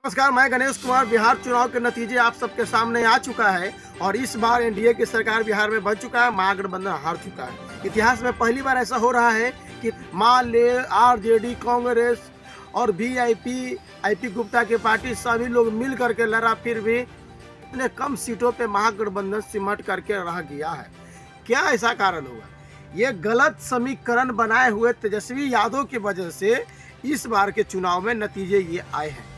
नमस्कार, मैं गणेश कुमार। बिहार चुनाव के नतीजे आप सबके सामने आ चुका है और इस बार एनडीए की सरकार बिहार में बन चुका है, महागठबंधन हार चुका है। इतिहास में पहली बार ऐसा हो रहा है कि मान ले आरजेडी, कांग्रेस और वीआईपी, आईपी गुप्ता की पार्टी सभी लोग मिल करके लड़ा, फिर भी इतने कम सीटों पे महागठबंधन सिमट करके रह गया है। क्या ऐसा कारण होगा? ये गलत समीकरण बनाए हुए तेजस्वी यादव की वजह से इस बार के चुनाव में नतीजे ये आए हैं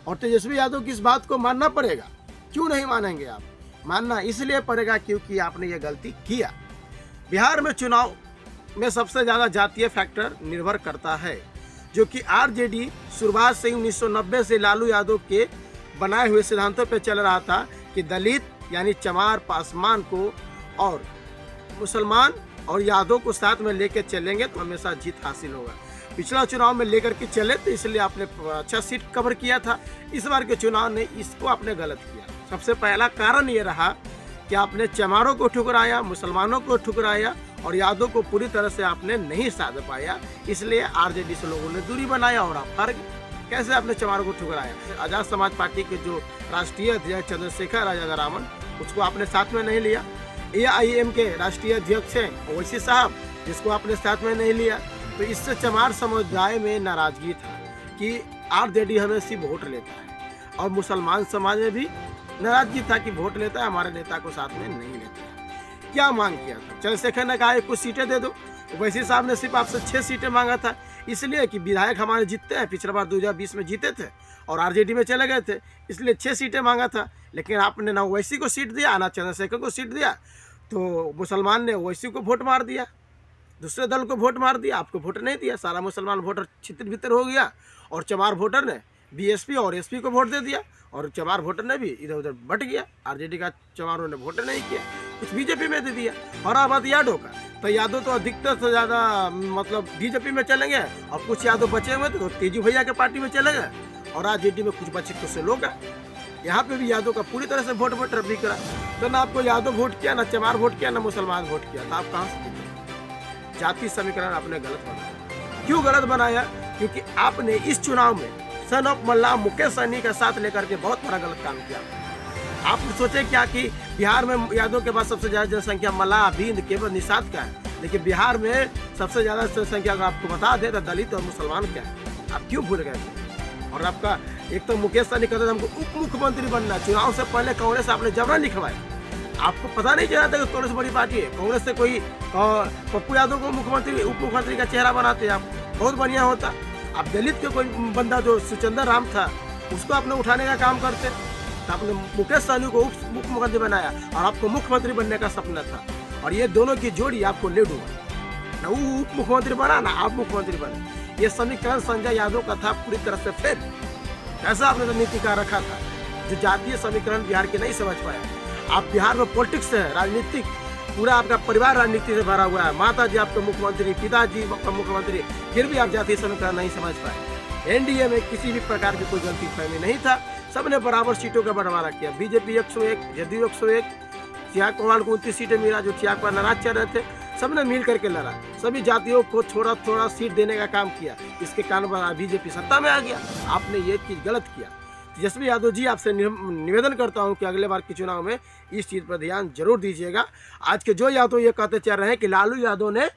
और तेजस्वी यादव की इस बात को मानना पड़ेगा। क्यों नहीं मानेंगे आप? मानना इसलिए पड़ेगा क्योंकि आपने ये गलती किया। बिहार में चुनाव में सबसे ज़्यादा जातीय फैक्टर निर्भर करता है, जो कि आरजेडी शुरुआत से 1990 से लालू यादव के बनाए हुए सिद्धांतों पर चल रहा था कि दलित यानी चमार, पासवान को और मुसलमान और यादव को साथ में लेकर चलेंगे तो हमेशा जीत हासिल होगा। पिछला चुनाव में लेकर के चले तो इसलिए आपने अच्छा सीट कवर किया था। इस बार के चुनाव ने इसको आपने गलत किया। सबसे पहला कारण ये रहा कि आपने चमारों को ठुकराया, मुसलमानों को ठुकराया और यादव को पूरी तरह से आपने नहीं साध पाया, इसलिए आरजेडी से लोगों ने दूरी बनाया और आप हार गए। कैसे आपने चमारों को ठुकराया? आजाद समाज पार्टी के जो राष्ट्रीय अध्यक्ष चंद्रशेखर आजाद रावण, उसको आपने साथ में नहीं लिया। AIM के राष्ट्रीय अध्यक्ष हैं ओवैसी साहब, जिसको आपने साथ में नहीं लिया। तो इससे चमार समुदाय में नाराजगी था कि आरजेडी हमें सिर्फ वोट लेता है और मुसलमान समाज में भी नाराजगी था कि वोट लेता है, हमारे नेता को साथ में नहीं लेता है। क्या मांग किया था? चंद्रशेखर ने कहा कुछ सीटें दे दो। ओवैसी साहब ने सिर्फ आपसे 6 सीटें मांगा था, इसलिए कि विधायक हमारे जीतते हैं। पिछला बार 2020 में जीते थे और आरजेडी में चले गए थे, इसलिए 6 सीटें मांगा था। लेकिन आपने ना ओवैसी को सीट दिया ना चंद्रशेखर को सीट दिया, तो मुसलमान ने ओवैसी को वोट मार दिया, दूसरे दल को वोट मार दिया, आपको वोट नहीं दिया। सारा मुसलमान वोटर छितर भितर हो गया और चमार वोटर ने बीएसपी और एसपी को वोट दे दिया और चमार वोटर ने भी इधर उधर बट गया। आरजेडी का चमारों ने वोट नहीं किया, कुछ बीजेपी में दे दिया। और अब बात यादव का, तो यादव तो अधिकतर से ज़्यादा मतलब बीजेपी में चले गए और कुछ यादव बचे हुए थे तो तेजू भैया के पार्टी में चले गए और आरजेडी में कुछ बचे कुछ से लोग हैं। यहाँ पे भी यादव का पूरी तरह से वोट बिखरा। तो ना आपको यादव वोट किया, ना चमार वोट किया, ना मुसलमान वोट किया, तो आप कहाँ से? जाति समीकरण आपने गलत बनाया। क्यों गलत बनाया? क्योंकि आपने इस चुनाव में सन ऑफ मल्ला मुकेश सहनी का साथ लेकर के बहुत बड़ा गलत काम किया। आप सोचे क्या कि बिहार में यादव के बाद सबसे ज्यादा जनसंख्या मल्ला, भींद, केवल, निषाद का है, लेकिन बिहार में सबसे ज्यादा जनसंख्या अगर आपको बता दे तो दलित और मुसलमान क्या है। आप क्यों भूल गए? और आपका एक तो मुकेश सहनी कहते थे हमको उप मुख्यमंत्री बनना, चुनाव से पहले कांग्रेस आपने जबरन लिखवाया। आपको पता नहीं चला था कि कांग्रेस बड़ी पार्टी है। कांग्रेस से कोई पप्पू यादव को मुख्यमंत्री, उप मुख्यमंत्री का चेहरा बनाते आप, बहुत बढ़िया होता। आप दलित के कोई बंदा जो सुचंदर राम था उसको आपने उठाने का काम करते, तो आपने मुकेश सहनी को उप मुख्यमंत्री बनाया और आपको मुख्यमंत्री बनने का सपना था। और ये दोनों की जोड़ी आपको ले डूबा, ना वो उप मुख्यमंत्री बना ना आप मुख्यमंत्री बने। ये समीकरण संजय यादव का था पूरी तरह से फेल। ऐसा आपने नीति का रखा था जो जातीय समीकरण बिहार के नहीं समझ पाया। आप बिहार में पॉलिटिक्स है, राजनीतिक, पूरा आपका परिवार राजनीति से भरा हुआ है। माता जी आपके मुख्यमंत्री, पिताजी आपका मुख्यमंत्री, फिर भी आप जातीय समीकरण नहीं समझ पाए। एनडीए में किसी भी प्रकार की कोई गलती फहमी नहीं था, सबने बराबर सीटों का बंटवारा किया। बीजेपी 101, जदयू 101, चिराग पासवान को 29 सीटें मिला, जो चिराग पासवान नाराज चल रहे थे, सबने मिल करके लड़ा। सभी जातियों को थोड़ा थोड़ा सीट देने का काम किया, इसके कारण बीजेपी सत्ता में आ गया। आपने ये चीज़ गलत किया। तेजस्वी यादव जी, आपसे निवेदन करता हूं कि अगले बार के चुनाव में इस चीज़ पर ध्यान जरूर दीजिएगा। आज के जो यादव ये कहते चल रहे हैं कि लालू यादव ने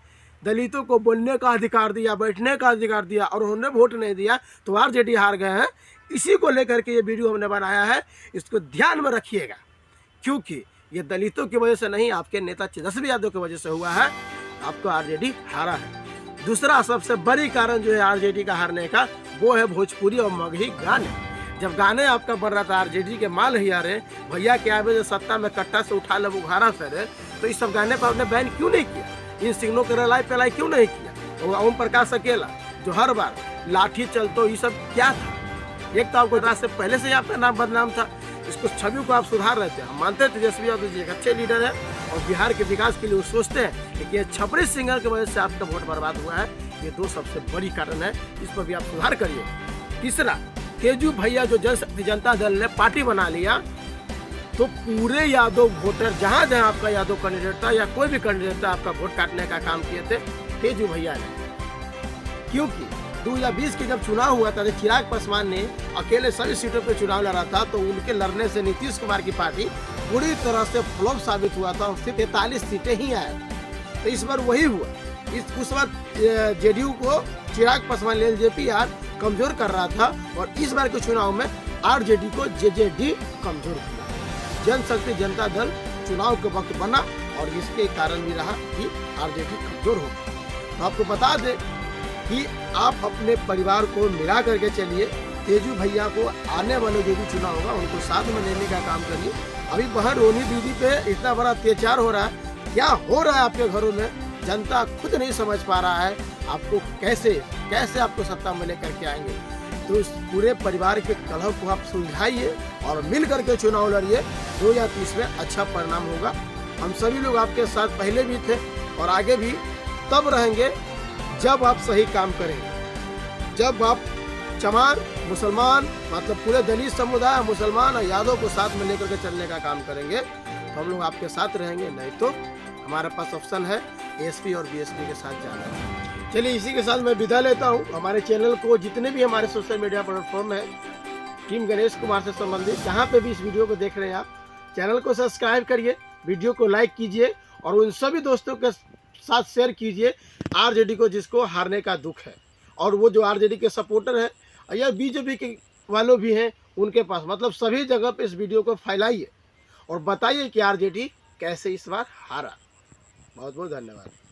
दलितों को बोलने का अधिकार दिया, बैठने का अधिकार दिया और उन्होंने वोट नहीं दिया तो आरजेडी हार गए हैं, इसी को लेकर के ये वीडियो हमने बनाया है। इसको ध्यान में रखिएगा, क्योंकि ये दलितों की वजह से नहीं, आपके नेता तेजस्वी यादव की वजह से हुआ है। आपको आरजेडी हारा है। दूसरा सबसे बड़ी कारण जो है आरजेडी का हारने का, वो है भोजपुरी और मगही गाने। जब गाने आपका बन रहा था आरजेडी के माल ही आ रहे, भैया के आवे जो सत्ता में कट्टा से उठा ले बुखारा फेरे, तो इस सब गाने पर आपने बैन क्यों नहीं किया? इन सिग्नलों के रलाई पेलाई क्यों नहीं किया? और ओम प्रकाश अकेला जो हर बार लाठी चलतो, ये सब क्या था? एक तो आपको रात से पहले से आपका नाम बदनाम था, इसको छवि को आप सुधार रहे थे। हम मानते हैं तेजस्वी यादव जी एक अच्छे लीडर है और बिहार के विकास के लिए वो सोचते हैं, लेकिन ये छपरी सिंगर की वजह से आपका वोट बर्बाद हुआ है। ये दो सबसे बड़ी कारण है, इस पर भी आप सुधार करिए। तीसरा, तेजू भैया जो जनता दल ने पार्टी बना लिया, तो पूरे यादव वोटर जहाँ जहाँ आपका यादव कैंडिडेट था या कोई भी कैंडिडेट था, आपका वोट काटने का काम किए थे तेजू भैया ने। क्योंकि 2020 के जब चुनाव हुआ था, जब चिराग पासवान ने अकेले सभी सीटों पे चुनाव लड़ा था, तो उनके लड़ने से नीतीश कुमार की पार्टी पूरी तरह से फ्लॉप साबित हुआ था और सिर्फ 43 सीटें ही आया था। तो इस बार वही हुआ। उस वक्त जेडीयू को चिराग पासवान एलजेपीआर कमजोर कर रहा था और इस बार के चुनाव में आरजेडी को जेजेडी कमजोर किया। जनशक्ति जनता दल चुनाव के वक्त बना और इसके कारण भी रहा कि आरजेडी कमजोर हो गई। तो आपको बता दें कि आप अपने परिवार को मिला करके चलिए। तेजू भैया को आने वाले जो भी चुनाव होगा उनको साथ में लेने का काम करिए। अभी बहन रोनी दीदी पे इतना बड़ा अत्याचार हो रहा है, क्या हो रहा है आपके घरों में, जनता खुद नहीं समझ पा रहा है। आपको कैसे आपको सत्ता में लेकर के आएंगे। तो उस पूरे परिवार के कलह को आप सुलझाइए और मिल करके चुनाव लड़िए। 2030 में अच्छा परिणाम होगा। हम सभी लोग आपके साथ पहले भी थे और आगे भी तब रहेंगे जब आप सही काम करेंगे, जब आप चमार मुसलमान मतलब पूरे दलित समुदाय मुसलमान और यादव को साथ में लेकर के चलने का काम करेंगे तो हम लोग आपके साथ रहेंगे। नहीं तो हमारे पास ऑप्शन है एसपी और बीएसपी के साथ जाना। चलिए इसी के साथ मैं विदा लेता हूँ। हमारे चैनल को जितने भी हमारे सोशल मीडिया प्लेटफॉर्म है टीम गणेश कुमार से संबंधित जहाँ पे भी इस वीडियो को देख रहे हैं आप चैनल को सब्सक्राइब करिए, वीडियो को लाइक कीजिए और उन सभी दोस्तों के साथ शेयर कीजिए आरजेडी को जिसको हारने का दुख है और वो जो आरजेडी के सपोर्टर है या बीजेपी के वालों भी हैं उनके पास मतलब सभी जगह पे इस वीडियो को फैलाइए और बताइए कि आरजेडी कैसे इस बार हारा। बहुत बहुत धन्यवाद।